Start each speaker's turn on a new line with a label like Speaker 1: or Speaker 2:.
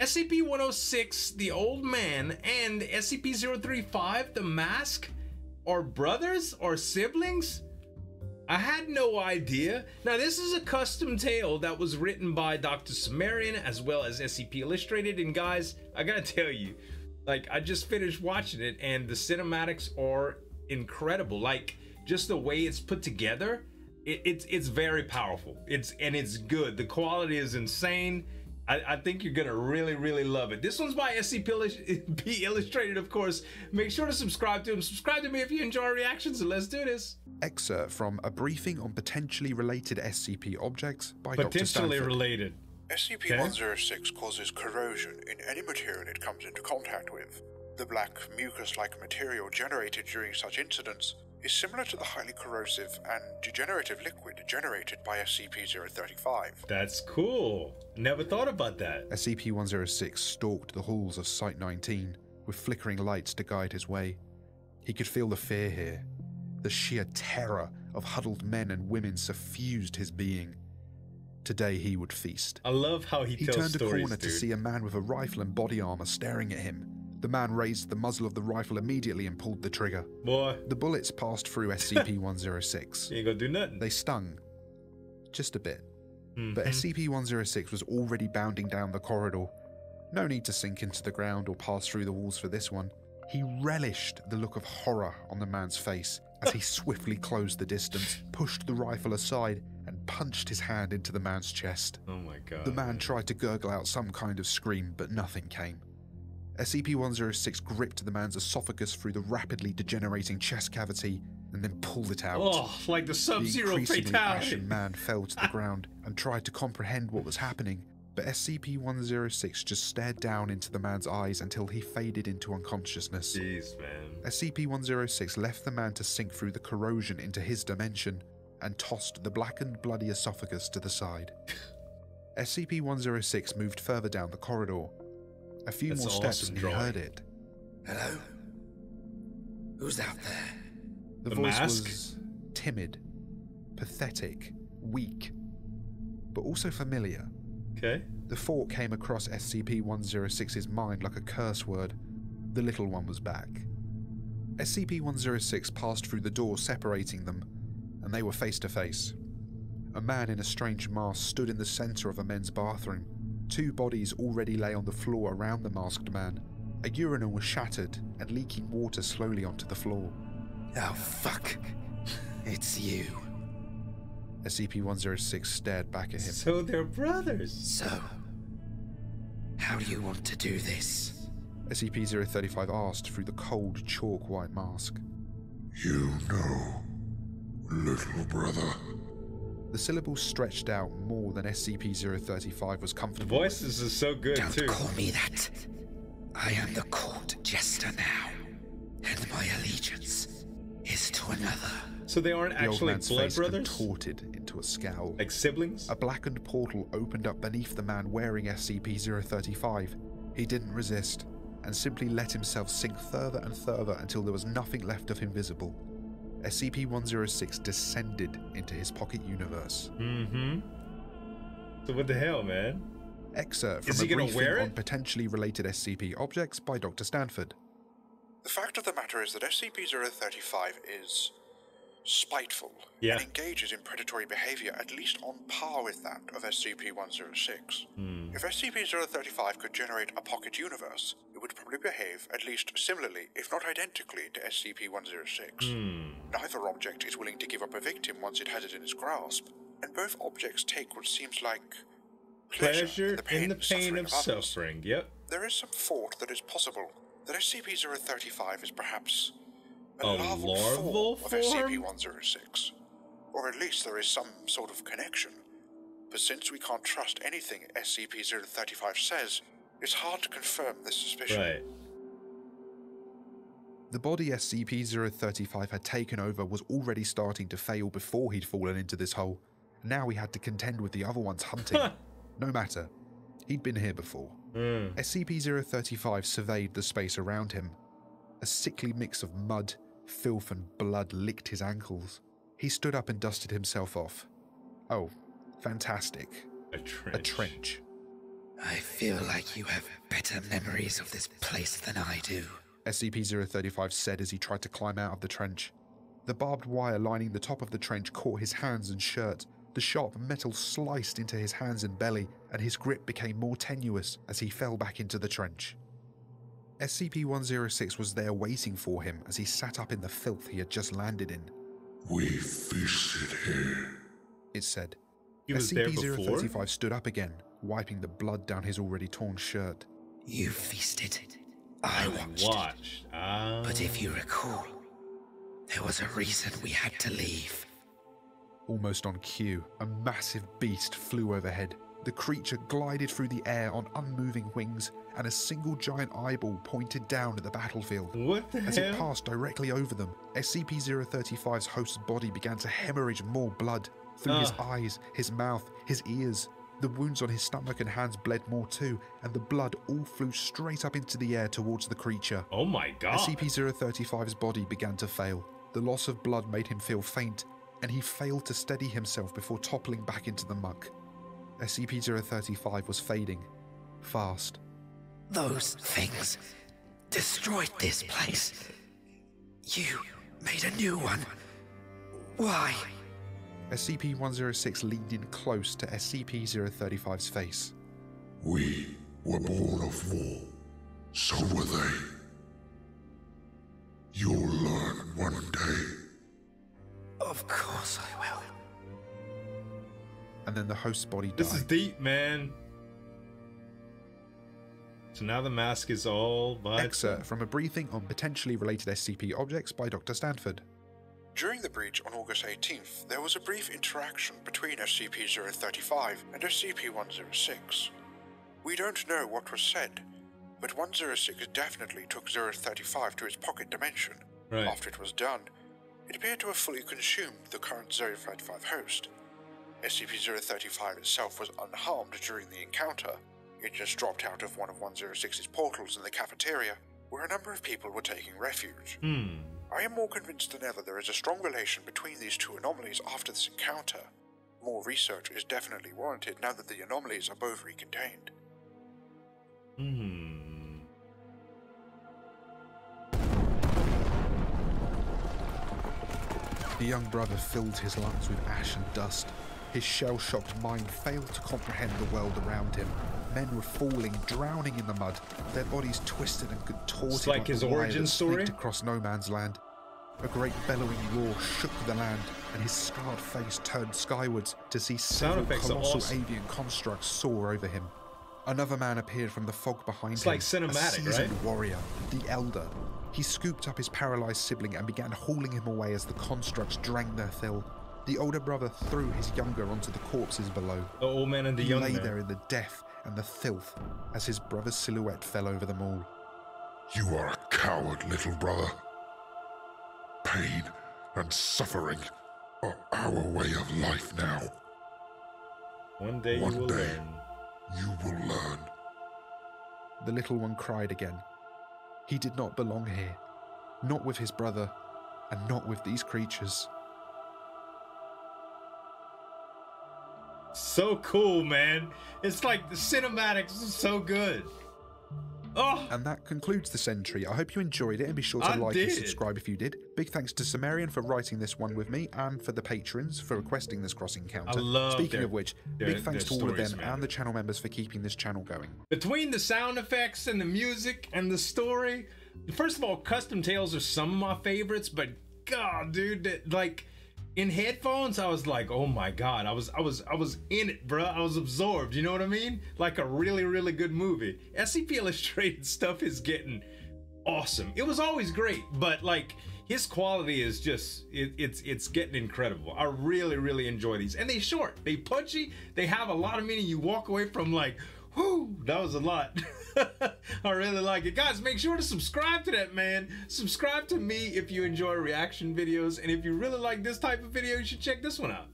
Speaker 1: SCP-106, the old man, and SCP-035, the mask, are brothers or siblings? I had no idea. Now, this is a custom tale that was written by Dr. Sumerian as well as SCP Illustrated, and guys, I gotta tell you, like, I just finished watching it and the cinematics are incredible. Like, just the way it's put together, it's very powerful. It's good. The quality is insane. I think you're gonna really love it. This one's by SCP Illustrated, of course. Make sure to subscribe to him. Subscribe to me if you enjoy reactions, and let's do this.
Speaker 2: Excerpt from A Briefing on Potentially Related SCP Objects by Dr.
Speaker 1: Potentially
Speaker 2: Stanford.
Speaker 1: related.
Speaker 3: SCP-106 causes corrosion in any material it comes into contact with. The black mucus-like material generated during such incidents is similar to the highly corrosive and degenerative liquid generated by SCP-035.
Speaker 1: That's cool. Never thought about that.
Speaker 2: SCP-106 stalked the halls of Site-19 with flickering lights to guide his way. He could feel the fear here. The sheer terror of huddled men and women suffused his being. Today he would feast.
Speaker 1: I love how he tells
Speaker 2: turned a
Speaker 1: stories,
Speaker 2: corner to see a man with a rifle and body armor staring at him. The man raised the muzzle of the rifle immediately and pulled the trigger.
Speaker 1: Boy,
Speaker 2: The bullets passed through SCP-106.
Speaker 1: you ain't gonna do nothing.
Speaker 2: They stung. Just a bit. But SCP-106 was already bounding down the corridor. No need to sink into the ground or pass through the walls for this one. He relished the look of horror on the man's face as he swiftly closed the distance, pushed the rifle aside, and punched his hand into the man's chest.
Speaker 1: Oh my god.
Speaker 2: The man tried to gurgle out some kind of scream, but nothing came. SCP-106 gripped the man's esophagus through the rapidly degenerating chest cavity and then pulled it out.
Speaker 1: Oh, like the
Speaker 2: The
Speaker 1: Sub-Zero
Speaker 2: increasingly
Speaker 1: fatality.
Speaker 2: ashen man fell to the ground and tried to comprehend what was happening, but SCP-106 just stared down into the man's eyes until he faded into unconsciousness.
Speaker 1: Jeez, man.
Speaker 2: SCP-106 left the man to sink through the corrosion into his dimension and tossed the blackened, bloody esophagus to the side. SCP-106 moved further down the corridor. A few
Speaker 1: That's
Speaker 2: more
Speaker 1: an
Speaker 2: steps
Speaker 1: awesome
Speaker 2: and
Speaker 1: drawing.
Speaker 2: he heard it.
Speaker 4: Hello? Who's out there?
Speaker 2: The
Speaker 1: The
Speaker 2: voice
Speaker 1: mask?
Speaker 2: was timid, pathetic, weak, but also familiar.
Speaker 1: Okay.
Speaker 2: The thought came across SCP-106's mind like a curse word. The little one was back. SCP-106 passed through the door separating them, and they were face to face. A man in a strange mask stood in the center of a men's bathroom. Two bodies already lay on the floor around the masked man. A urinal was shattered and leaking water slowly onto the floor.
Speaker 4: Oh, fuck. It's you.
Speaker 2: SCP-106 stared back at him.
Speaker 1: So they're brothers.
Speaker 4: So, how do you want to do this?
Speaker 2: SCP-035 asked through the cold, chalk-white mask.
Speaker 3: You know, little brother.
Speaker 2: The syllables stretched out more than SCP-035 was
Speaker 1: The
Speaker 2: comfortable
Speaker 1: voices are so good
Speaker 4: Don't
Speaker 1: too.
Speaker 4: call me that. I am the court jester now, and my allegiance is to another.
Speaker 1: So they aren't
Speaker 2: The old
Speaker 1: actually
Speaker 2: man's
Speaker 1: blood
Speaker 2: face
Speaker 1: brothers?
Speaker 2: contorted into a scowl.
Speaker 1: Like siblings?
Speaker 2: A blackened portal opened up beneath the man wearing SCP-035. He didn't resist, and simply let himself sink further and further until there was nothing left of him visible. SCP-106 descended into his pocket universe.
Speaker 1: So what the hell, man?
Speaker 2: Excerpt
Speaker 1: Is
Speaker 2: from
Speaker 1: he
Speaker 2: A
Speaker 1: gonna
Speaker 2: Briefing
Speaker 1: wear
Speaker 2: on
Speaker 1: it?
Speaker 2: Potentially Related SCP Objects by Dr. Stanford.
Speaker 3: The fact of the matter is that SCP-035 is spiteful
Speaker 1: Yeah.
Speaker 3: and engages in predatory behavior at least on par with that of SCP-106. If SCP-035 could generate a pocket universe, it would probably behave at least similarly, if not identically, to SCP-106. Neither object is willing to give up a victim once it has it in its grasp, and both objects take what seems like
Speaker 1: Pleasure in the pain
Speaker 3: and
Speaker 1: of
Speaker 3: others.
Speaker 1: suffering. Yep.
Speaker 3: There is some thought that it's possible that SCP-035 is perhaps a
Speaker 1: A
Speaker 3: larval
Speaker 1: larval
Speaker 3: form of
Speaker 1: form?
Speaker 3: SCP-106. Or at least there is some sort of connection. But since we can't trust anything SCP-035 says, it's hard to confirm this suspicion.
Speaker 1: Right.
Speaker 2: The body SCP-035 had taken over was already starting to fail before he'd fallen into this hole. Now he had to contend with the other ones hunting. No matter. He'd been here before. SCP-035 surveyed the space around him. A sickly mix of mud, filth and blood licked his ankles. He stood up and dusted himself off. Oh, fantastic.
Speaker 1: A trench.
Speaker 2: A trench.
Speaker 4: I feel like you have better memories of this place than I do.
Speaker 2: SCP-035 said as he tried to climb out of the trench. The barbed wire lining the top of the trench caught his hands and shirt. The sharp metal sliced into his hands and belly, and his grip became more tenuous as he fell back into the trench. SCP-106 was there waiting for him as he sat up in the filth he had just landed in.
Speaker 5: We feasted here,
Speaker 2: it said.
Speaker 1: He was there before?
Speaker 2: SCP-035 stood up again, wiping the blood down his already torn shirt.
Speaker 4: You feasted. I watched. But if you recall, there was a reason we had to leave.
Speaker 2: Almost on cue, a massive beast flew overhead. The creature glided through the air on unmoving wings, and a single giant eyeball pointed down at the battlefield.
Speaker 1: What the
Speaker 2: As
Speaker 1: hell?
Speaker 2: it passed directly over them, SCP-035's host's body began to hemorrhage more blood through his eyes, his mouth, his ears. The wounds on his stomach and hands bled more too, and the blood all flew straight up into the air towards the creature.
Speaker 1: Oh my god.
Speaker 2: SCP-035's body began to fail. The loss of blood made him feel faint, and he failed to steady himself before toppling back into the muck. SCP-035 was fading, fast.
Speaker 4: Those things destroyed this place. You made a new one. Why?
Speaker 2: SCP-106 leaned in close to SCP-035's face.
Speaker 5: we were born of war. So were they. You'll learn one day.
Speaker 4: Of course I will.
Speaker 2: And then the host's body died.
Speaker 1: This is deep, man. So now the mask is all by
Speaker 2: Excerpt from a briefing on potentially related SCP objects by Dr. Stanford.
Speaker 3: During the breach on August 18th, there was a brief interaction between SCP-035 and SCP-106. We don't know what was said, but 106 definitely took 035 to its pocket dimension.
Speaker 1: Right.
Speaker 3: After it was done, it appeared to have fully consumed the current 035 host. SCP-035 itself was unharmed during the encounter. It just dropped out of one of 106's portals in the cafeteria, where a number of people were taking refuge. I am more convinced than ever there is a strong relation between these two anomalies after this encounter. More research is definitely warranted now that the anomalies are both recontained.
Speaker 2: The young brother filled his lungs with ash and dust. His shell-shocked mind failed to comprehend the world around him. Men were falling, drowning in the mud, their bodies twisted and contorted
Speaker 1: It's like his
Speaker 2: the wire
Speaker 1: origin
Speaker 2: that
Speaker 1: story?
Speaker 2: snaked across no man's land. A great bellowing roar shook the land, and his scarred face turned skywards to see several
Speaker 1: effects are
Speaker 2: colossal
Speaker 1: awesome.
Speaker 2: avian constructs soar over him. Another man appeared from the fog behind
Speaker 1: It's
Speaker 2: him.
Speaker 1: like cinematic,
Speaker 2: a seasoned
Speaker 1: right?
Speaker 2: warrior, the Elder. He scooped up his paralyzed sibling and began hauling him away as the constructs drank their fill. The older brother threw his younger onto the corpses below.
Speaker 1: the old man and the
Speaker 2: He
Speaker 1: young
Speaker 2: lay
Speaker 1: man.
Speaker 2: there in the death and the filth as his brother's silhouette fell over them all.
Speaker 5: You are a coward, little brother. Pain and suffering are our way of life now.
Speaker 1: One day you
Speaker 5: One
Speaker 1: will
Speaker 5: day.
Speaker 1: learn.
Speaker 5: You will learn.
Speaker 2: The little one cried again. He did not belong here, not with his brother, and not with these creatures.
Speaker 1: So cool, man. It's like the cinematics is so good. Oh,
Speaker 2: And that concludes this entry. I hope you enjoyed it and be sure to
Speaker 1: I
Speaker 2: like
Speaker 1: did.
Speaker 2: and subscribe if you did. Big thanks to Sumerian for writing this one with me and for the patrons for requesting this cross encounter.
Speaker 1: I love
Speaker 2: Speaking
Speaker 1: their-
Speaker 2: of which,
Speaker 1: their-
Speaker 2: big thanks
Speaker 1: their
Speaker 2: to all of
Speaker 1: stories,
Speaker 2: them
Speaker 1: man.
Speaker 2: and the channel members for keeping this channel going.
Speaker 1: between the sound effects and the music and the story, first of all, custom tales are some of my favorites, but God, dude, like in headphones, I was like, oh my God, I was in it, bro. I was absorbed. You know what I mean? Like a really, really good movie. SCP Illustrated stuff is getting awesome. It was always great, but like his quality is just it's getting incredible. I really, really enjoy these, and they short, they punchy, they have a lot of meaning. You walk away from like, whoo, that was a lot. I really like it. Guys, make sure to subscribe to that, man. Subscribe to me if you enjoy reaction videos, and if you really like this type of video, you should check this one out.